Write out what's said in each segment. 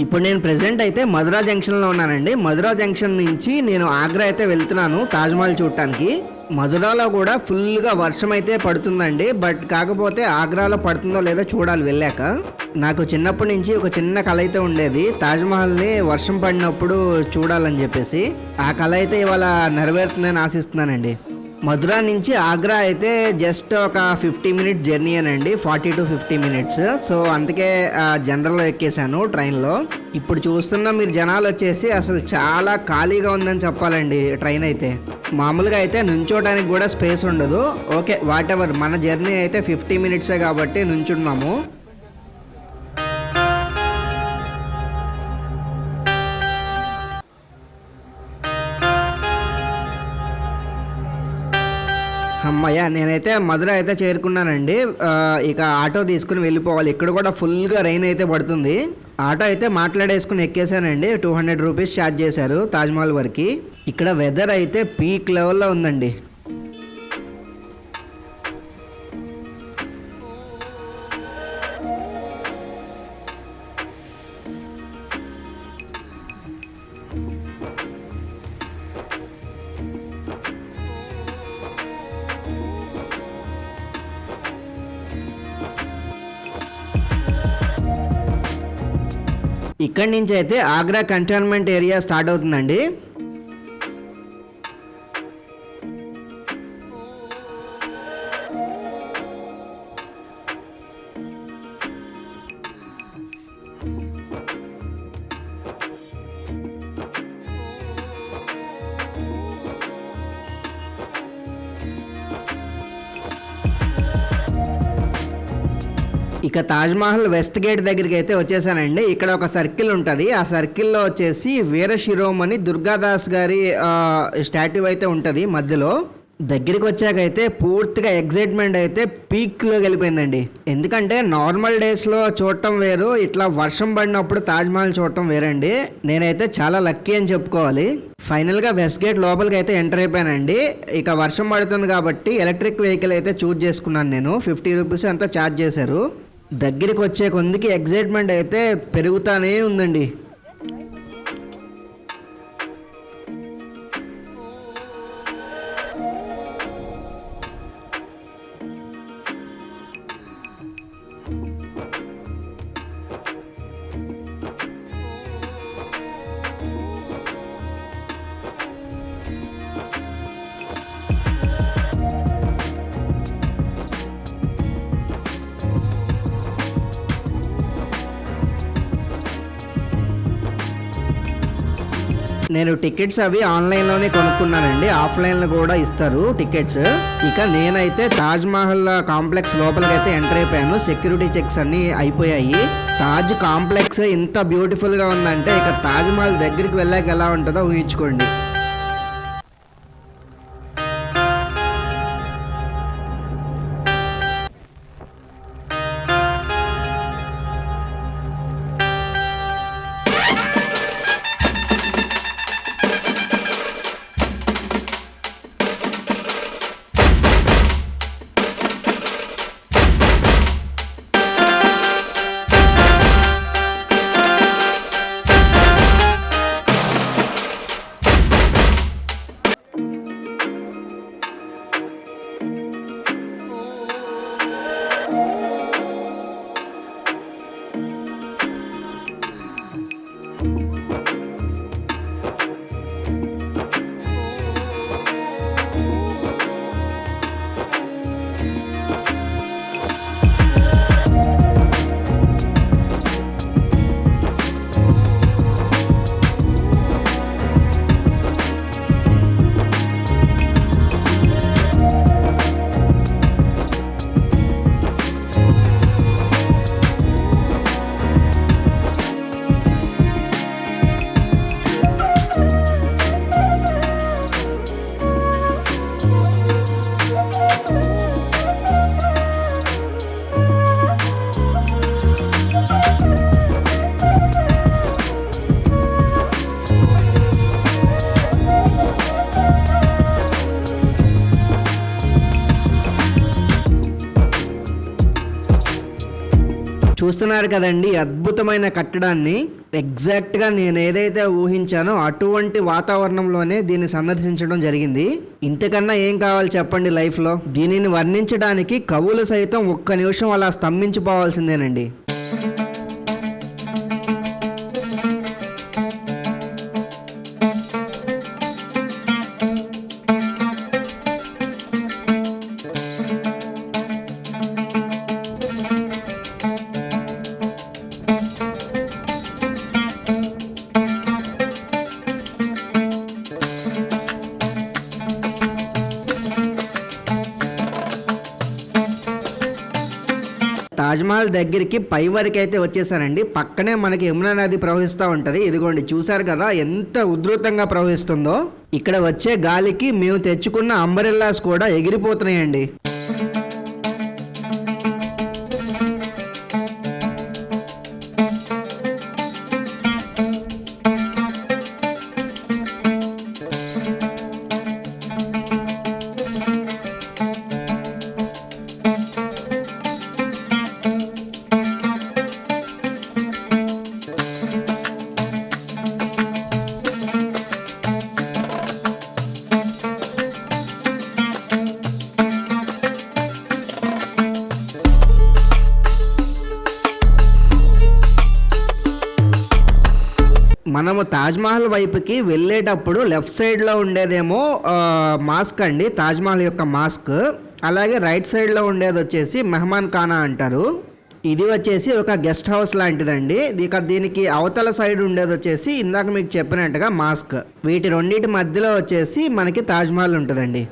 ఇప్పుడు నేను ప్రెసెంట్ అయితే మధురా జంక్షన్లో ఉన్నానండి. మధురా జంక్షన్ నుంచి నేను ఆగ్రా అయితే వెళ్తున్నాను తాజ్మహల్ చూడటానికి. మధురాలో కూడా ఫుల్గా వర్షం అయితే పడుతుందండి. బట్ కాకపోతే ఆగ్రాలో పడుతుందో లేదో చూడాలి వెళ్ళాక. నాకు చిన్నప్పటి నుంచి ఒక చిన్న కళ అయితే ఉండేది, తాజ్మహల్ని వర్షం పడినప్పుడు చూడాలని చెప్పేసి. ఆ కళ అయితే ఇవాళ నెరవేరుతుందని ఆశిస్తున్నానండి. మధురా నుంచి ఆగ్రా అయితే జస్ట్ ఒక 50 మినిట్స్ జర్నీ అనండి, 40 to 50 మినిట్స్. సో అందుకే జనరల్లో ఎక్కేసాను ట్రైన్లో. ఇప్పుడు చూస్తున్న మీరు జనాలు వచ్చేసి అసలు చాలా ఖాళీగా ఉందని చెప్పాలండి. ట్రైన్ అయితే మామూలుగా అయితే నుంచోడానికి కూడా స్పేస్ ఉండదు. ఓకే వాట్ ఎవర్, మన జర్నీ అయితే 50 మినిట్సే కాబట్టి నుంచున్నాము. అమ్మయ్య, నేనైతే మధుర అయితే చేరుకున్నానండి. ఇక ఆటో తీసుకుని వెళ్ళిపోవాలి. ఇక్కడ కూడా ఫుల్గా రైన్ అయితే పడుతుంది. ఆటో అయితే మాట్లాడేసుకుని ఎక్కేసానండి. 200 రూపీస్ ఛార్జ్ చేశారు తాజ్మహల్ వరకు. ఇక్కడ వెదర్ అయితే పీక్ లెవెల్లో ఉందండి. ఇక్కడి నుంచి అయితే ఆగ్రా కంటోన్మెంట్ ఏరియా స్టార్ట్ అవుతుందండి. ఇక తాజ్మహల్ వెస్ట్ గేట్ దగ్గరికి అయితే వచ్చేసానండి. ఇక్కడ ఒక సర్కిల్ ఉంటుంది. ఆ సర్కిల్లో వచ్చేసి వీర శిరోమణి దుర్గాదాస్ గారి స్టాట్యూ అయితే ఉంటుంది మధ్యలో. దగ్గరికి వచ్చాకైతే పూర్తిగా ఎగ్జైట్మెంట్ అయితే పీక్లో వెళ్ళిపోయిందండి. ఎందుకంటే నార్మల్ డేస్లో చూడటం వేరు, ఇట్లా వర్షం పడినప్పుడు తాజ్మహల్ చూడటం వేరండి. నేనైతే చాలా లక్కీ అని చెప్పుకోవాలి. ఫైనల్గా వెస్ట్ గేట్ లోపలికి అయితే ఎంటర్ అయిపోయానండి. ఇక వర్షం పడుతుంది కాబట్టి ఎలక్ట్రిక్ వెహికల్ అయితే చూజ్ చేసుకున్నాను నేను. 50 రూపీస్ అంతా ఛార్జ్ చేశారు. దగ్గరికి వచ్చే కొందికి ఎగ్జైట్మెంట్ అయితే పెరుగుతానే ఉందండి. నేను టికెట్స్ అవి ఆన్లైన్లోనే కొనుక్కున్నానండి. ఆఫ్లైన్లో కూడా ఇస్తారు టికెట్స్. ఇక నేనైతే తాజ్మహల్ కాంప్లెక్స్ లోపలికి అయితే ఎంటర్ అయిపోయాను. సెక్యూరిటీ చెక్స్ అన్నీ అయిపోయాయి. తాజ్ కాంప్లెక్స్ ఇంత బ్యూటిఫుల్గా ఉందంటే ఇక తాజ్మహల్ దగ్గరికి వెళ్ళాక ఎలా ఉంటుందో ఊహించుకోండి. చూస్తున్నారు కదండి అద్భుతమైన కట్టడాన్ని. ఎగ్జాక్ట్గా నేను ఏదైతే ఊహించానో అటువంటి వాతావరణంలోనే దీన్ని సందర్శించడం జరిగింది. ఇంతకన్నా ఏం కావాలి చెప్పండి లైఫ్లో. దీనిని వర్ణించడానికి కవులు సైతం ఒక్క నిమిషం అలా స్తంభించిపోవాల్సిందేనండి. తాజ్మహల్ దగ్గరికి పై వరకు అయితే వచ్చేసానండి. పక్కనే మనకి యమునా నది ప్రవహిస్తూ ఉంటుంది. ఇదిగోండి చూసారు కదా ఎంత ఉధృతంగా ప్రవహిస్తుందో. ఇక్కడ వచ్చే గాలికి మేము తెచ్చుకున్న అంబరెల్లాస్ కూడా ఎగిరిపోతున్నాయండి. మనము తాజ్మహల్ వైపుకి వెళ్ళేటప్పుడు లెఫ్ట్ సైడ్లో ఉండేదేమో మాస్క్ అండి, తాజ్మహల్ యొక్క మాస్క్. అలాగే రైట్ సైడ్లో ఉండేది వచ్చేసి మెహమాన్ ఖానా అంటారు. ఇది వచ్చేసి ఒక గెస్ట్ హౌస్ లాంటిదండి. దీనికి అవతల సైడ్ ఉండేది వచ్చేసి ఇందాక మీకు చెప్పినట్టుగా మాస్క్. వీటి రెండింటి మధ్యలో వచ్చేసి మనకి తాజ్మహల్ ఉంటుందండి.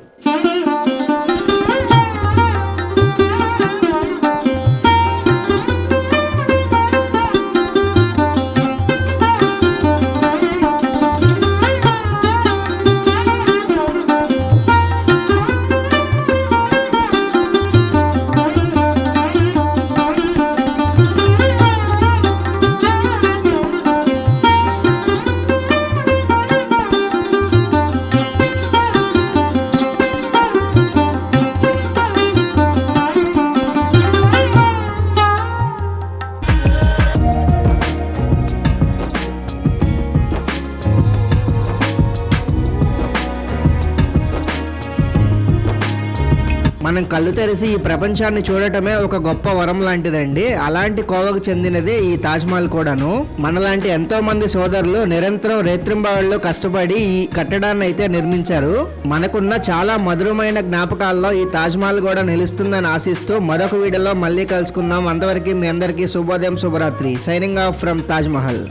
మనం కళ్ళు తెరిసి ఈ ప్రపంచాన్ని చూడటమే ఒక గొప్ప వరం లాంటిదండి. అలాంటి కోవకు చెందినదే ఈ తాజ్మహల్ కూడాను. మనలాంటి ఎంతో మంది సోదరులు నిరంతరం రేత్రింబావుల్లో కష్టపడి ఈ కట్టడాన్ని అయితే నిర్మించారు. మనకున్న చాలా మధురమైన జ్ఞాపకాల్లో ఈ తాజ్మహల్ కూడా నిలుస్తుందని ఆశిస్తూ మరొక వీడియోలో మళ్ళీ కలుసుకుందాం. అంతవరకు మీ అందరికీ శుభోదయం, శుభరాత్రి. Signing off from Taj Mahal.